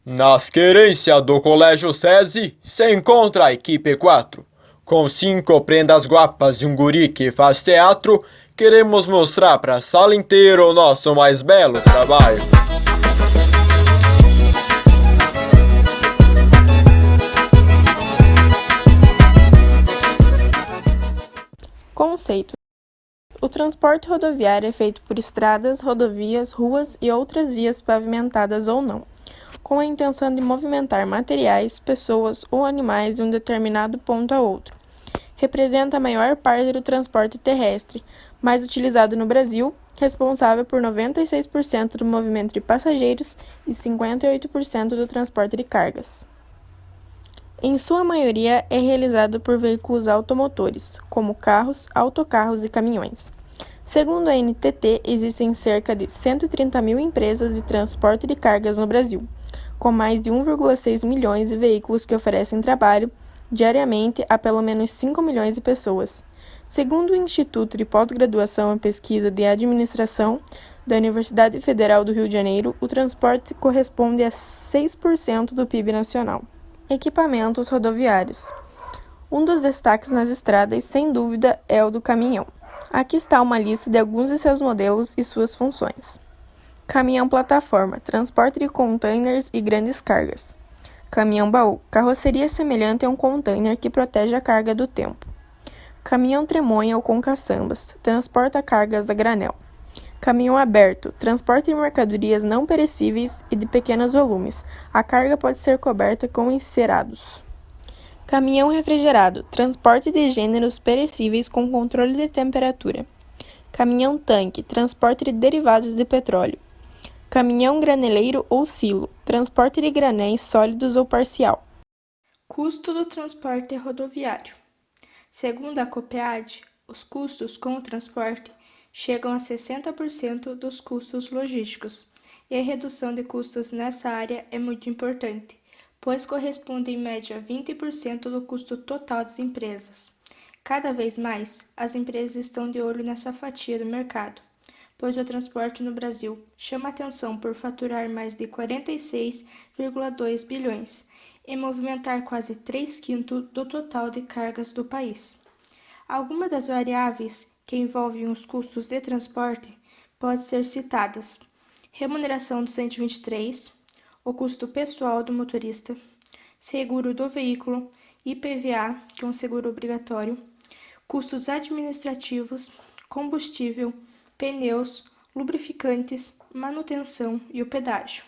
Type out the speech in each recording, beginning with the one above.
Nas querências do Colégio SESI se encontra a equipe 4. Com 5 prendas guapas e um guri que faz teatro, queremos mostrar pra sala inteira o nosso mais belo trabalho. Conceito: o transporte rodoviário é feito por estradas, rodovias, ruas e outras vias pavimentadas ou não, com a intenção de movimentar materiais, pessoas ou animais de um determinado ponto a outro. Representa a maior parte do transporte terrestre, mais utilizado no Brasil, responsável por 96% do movimento de passageiros e 58% do transporte de cargas. Em sua maioria, é realizado por veículos automotores, como carros, autocarros e caminhões. Segundo a NTT, existem cerca de 130 mil empresas de transporte de cargas no Brasil, com mais de 1,6 milhões de veículos que oferecem trabalho diariamente a pelo menos 5 milhões de pessoas. Segundo o Instituto de Pós-Graduação e Pesquisa de Administração da Universidade Federal do Rio de Janeiro, o transporte corresponde a 6% do PIB nacional. Equipamentos rodoviários. Um dos destaques nas estradas, sem dúvida, é o do caminhão. Aqui está uma lista de alguns de seus modelos e suas funções. Caminhão-plataforma, transporte de containers e grandes cargas. Caminhão-baú, carroceria semelhante a um container que protege a carga do tempo. Caminhão-tremonha ou com caçambas, transporta cargas a granel. Caminhão aberto, transporte de mercadorias não perecíveis e de pequenos volumes. A carga pode ser coberta com encerados. Caminhão refrigerado, transporte de gêneros perecíveis com controle de temperatura. Caminhão tanque, transporte de derivados de petróleo. Caminhão graneleiro ou silo, transporte de granéis sólidos ou parcial. Custo do transporte rodoviário. Segundo a COPEAD, os custos com o transporte chegam a 60% dos custos logísticos, e a redução de custos nessa área é muito importante, pois corresponde em média a 20% do custo total das empresas. Cada vez mais, as empresas estão de olho nessa fatia do mercado, pois o transporte no Brasil chama atenção por faturar mais de 46,2 bilhões e movimentar quase 3/5 do total de cargas do país. Algumas das variáveis que envolvem os custos de transporte podem ser citadas: remuneração do 123, o custo pessoal do motorista, seguro do veículo, IPVA, que é um seguro obrigatório, custos administrativos, combustível, pneus, lubrificantes, manutenção e o pedágio.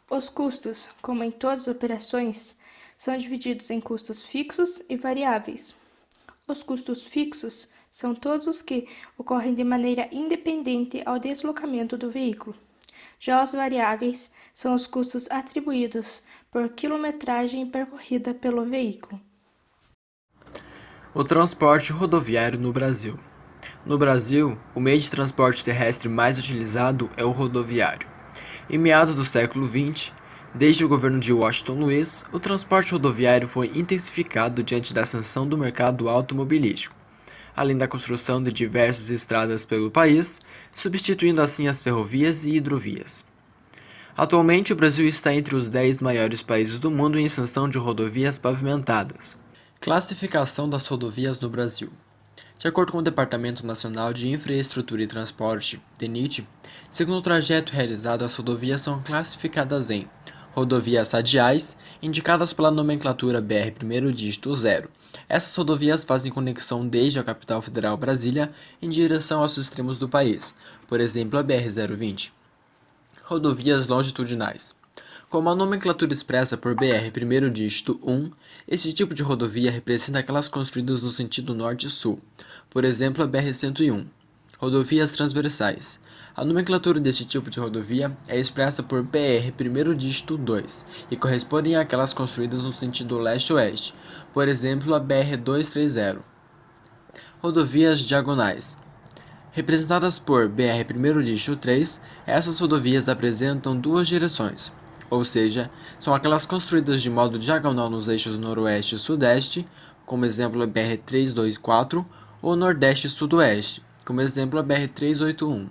Os custos, como em todas as operações, são divididos em custos fixos e variáveis. Os custos fixos são todos os que ocorrem de maneira independente ao deslocamento do veículo. Já os variáveis são os custos atribuídos por quilometragem percorrida pelo veículo. O transporte rodoviário no Brasil. No Brasil, o meio de transporte terrestre mais utilizado é o rodoviário. Em meados do século XX, desde o governo de Washington Luiz, o transporte rodoviário foi intensificado diante da ascensão do mercado automobilístico, além da construção de diversas estradas pelo país, substituindo assim as ferrovias e hidrovias. Atualmente, o Brasil está entre os 10 maiores países do mundo em extensão de rodovias pavimentadas. Classificação das rodovias no Brasil. De acordo com o Departamento Nacional de Infraestrutura e Transporte, DENIT, segundo o trajeto realizado, as rodovias são classificadas em rodovias radiais, indicadas pela nomenclatura BR primeiro dígito 0. Essas rodovias fazem conexão desde a capital federal Brasília em direção aos extremos do país, por exemplo a BR-020. Rodovias longitudinais. Como a nomenclatura expressa por BR primeiro dígito 1, esse tipo de rodovia representa aquelas construídas no sentido norte-sul, por exemplo a BR-101. Rodovias transversais. A nomenclatura deste tipo de rodovia é expressa por BR primeiro dígito 2 e correspondem àquelas construídas no sentido leste-oeste, por exemplo a BR-230. Rodovias diagonais. Representadas por BR primeiro dígito 3, essas rodovias apresentam duas direções, ou seja, são aquelas construídas de modo diagonal nos eixos noroeste e sudeste, como exemplo a BR-324, ou nordeste e sudoeste, como exemplo a BR-381.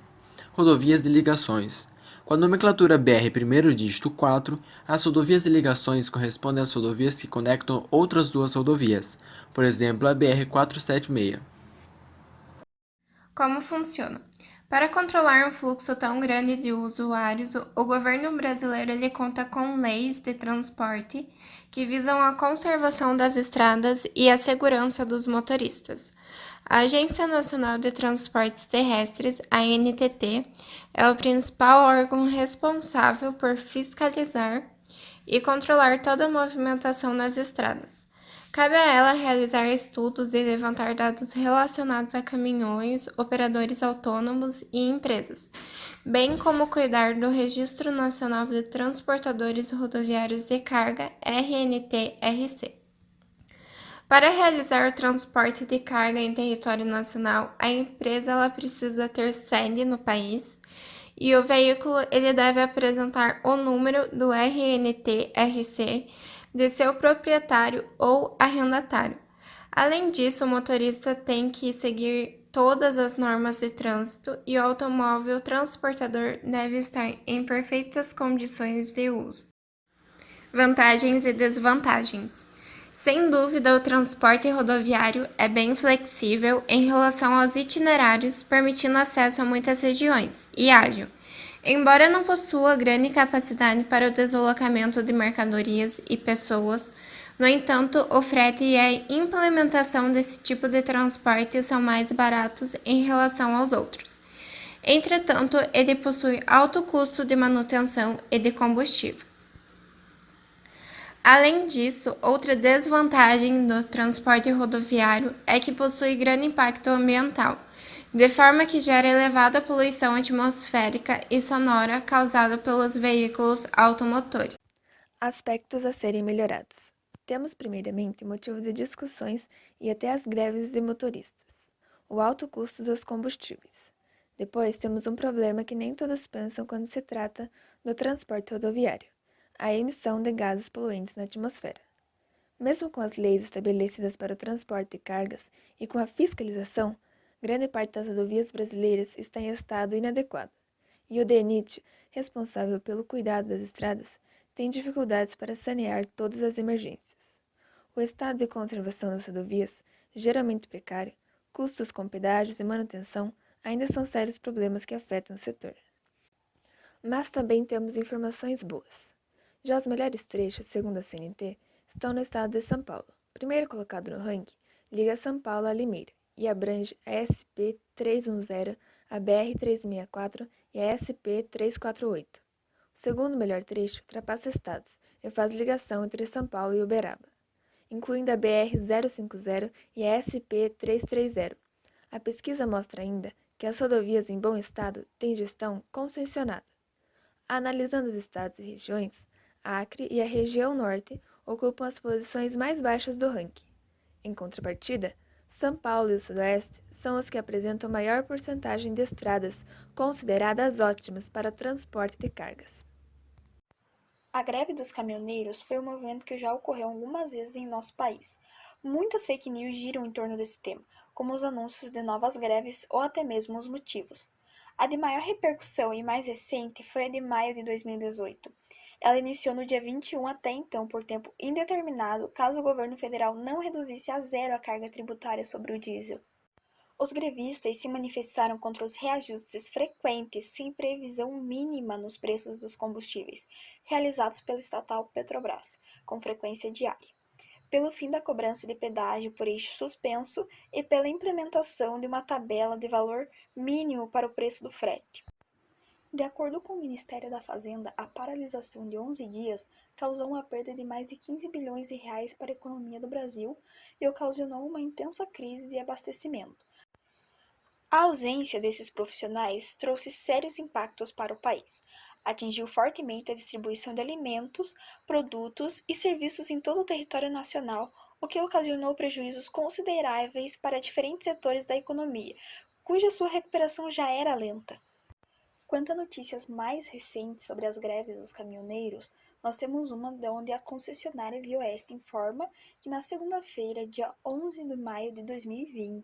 Rodovias de ligações. Com a nomenclatura BR primeiro dígito 4, as rodovias de ligações correspondem às rodovias que conectam outras duas rodovias, por exemplo, a BR-476. Como funciona? Para controlar um fluxo tão grande de usuários, o governo brasileiro ele conta com leis de transporte que visam a conservação das estradas e a segurança dos motoristas. A Agência Nacional de Transportes Terrestres, a ANTT, é o principal órgão responsável por fiscalizar e controlar toda a movimentação nas estradas. Cabe a ela realizar estudos e levantar dados relacionados a caminhões, operadores autônomos e empresas, bem como cuidar do Registro Nacional de Transportadores Rodoviários de Carga, RNT-RC. Para realizar o transporte de carga em território nacional, a empresa ela precisa ter sede no país e o veículo ele deve apresentar o número do RNT-RC de seu proprietário ou arrendatário. Além disso, o motorista tem que seguir todas as normas de trânsito e o automóvel transportador deve estar em perfeitas condições de uso. Vantagens e desvantagens. Sem dúvida, o transporte rodoviário é bem flexível em relação aos itinerários, permitindo acesso a muitas regiões, e ágil. Embora não possua grande capacidade para o deslocamento de mercadorias e pessoas, no entanto, o frete e a implementação desse tipo de transporte são mais baratos em relação aos outros. Entretanto, ele possui alto custo de manutenção e de combustível. Além disso, outra desvantagem do transporte rodoviário é que possui grande impacto ambiental, de forma que gera elevada poluição atmosférica e sonora causada pelos veículos automotores. Aspectos a serem melhorados. Temos, primeiramente, motivo de discussões e até as greves de motoristas: o alto custo dos combustíveis. Depois, temos um problema que nem todos pensam quando se trata do transporte rodoviário: a emissão de gases poluentes na atmosfera. Mesmo com as leis estabelecidas para o transporte de cargas e com a fiscalização, grande parte das rodovias brasileiras está em estado inadequado, e o DENIT, responsável pelo cuidado das estradas, tem dificuldades para sanear todas as emergências. O estado de conservação das rodovias, geralmente precário, custos com pedágios e manutenção ainda são sérios problemas que afetam o setor. Mas também temos informações boas. Já os melhores trechos, segundo a CNT, estão no estado de São Paulo. Primeiro colocado no ranking, liga São Paulo a Limeira e abrange a SP-310, a BR-364 e a SP-348. O segundo melhor trecho ultrapassa estados e faz ligação entre São Paulo e Uberaba, incluindo a BR-050 e a SP-330. A pesquisa mostra ainda que as rodovias em bom estado têm gestão concessionada. Analisando os estados e regiões, Acre e a região norte ocupam as posições mais baixas do ranking. Em contrapartida, São Paulo e o Sudoeste são os que apresentam maior porcentagem de estradas consideradas ótimas para o transporte de cargas. A greve dos caminhoneiros foi um movimento que já ocorreu algumas vezes em nosso país. Muitas fake news giram em torno desse tema, como os anúncios de novas greves ou até mesmo os motivos. A de maior repercussão e mais recente foi a de maio de 2018. Ela iniciou no dia 21 até então por tempo indeterminado, caso o governo federal não reduzisse a zero a carga tributária sobre o diesel. Os grevistas se manifestaram contra os reajustes frequentes sem previsão mínima nos preços dos combustíveis, realizados pela estatal Petrobras, com frequência diária, pelo fim da cobrança de pedágio por eixo suspenso e pela implementação de uma tabela de valor mínimo para o preço do frete. De acordo com o Ministério da Fazenda, a paralisação de 11 dias causou uma perda de mais de 15 bilhões de reais para a economia do Brasil e ocasionou uma intensa crise de abastecimento. A ausência desses profissionais trouxe sérios impactos para o país. Atingiu fortemente a distribuição de alimentos, produtos e serviços em todo o território nacional, o que ocasionou prejuízos consideráveis para diferentes setores da economia, cuja sua recuperação já era lenta. Quanto a notícias mais recentes sobre as greves dos caminhoneiros, nós temos uma onde a concessionária ViaOeste informa que na segunda-feira, dia 11 de maio de 2020,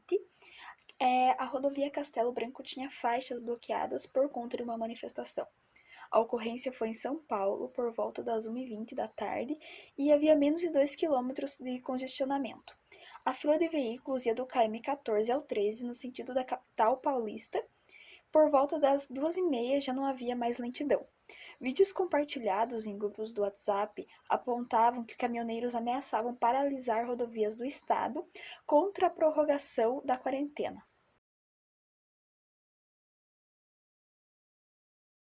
a rodovia Castelo Branco tinha faixas bloqueadas por conta de uma manifestação. A ocorrência foi em São Paulo por volta das 1h20 da tarde e havia menos de 2 quilômetros de congestionamento. A fila de veículos ia do KM 14 ao 13 no sentido da capital paulista. Por volta das 2h30 já não havia mais lentidão. Vídeos compartilhados em grupos do WhatsApp apontavam que caminhoneiros ameaçavam paralisar rodovias do estado contra a prorrogação da quarentena.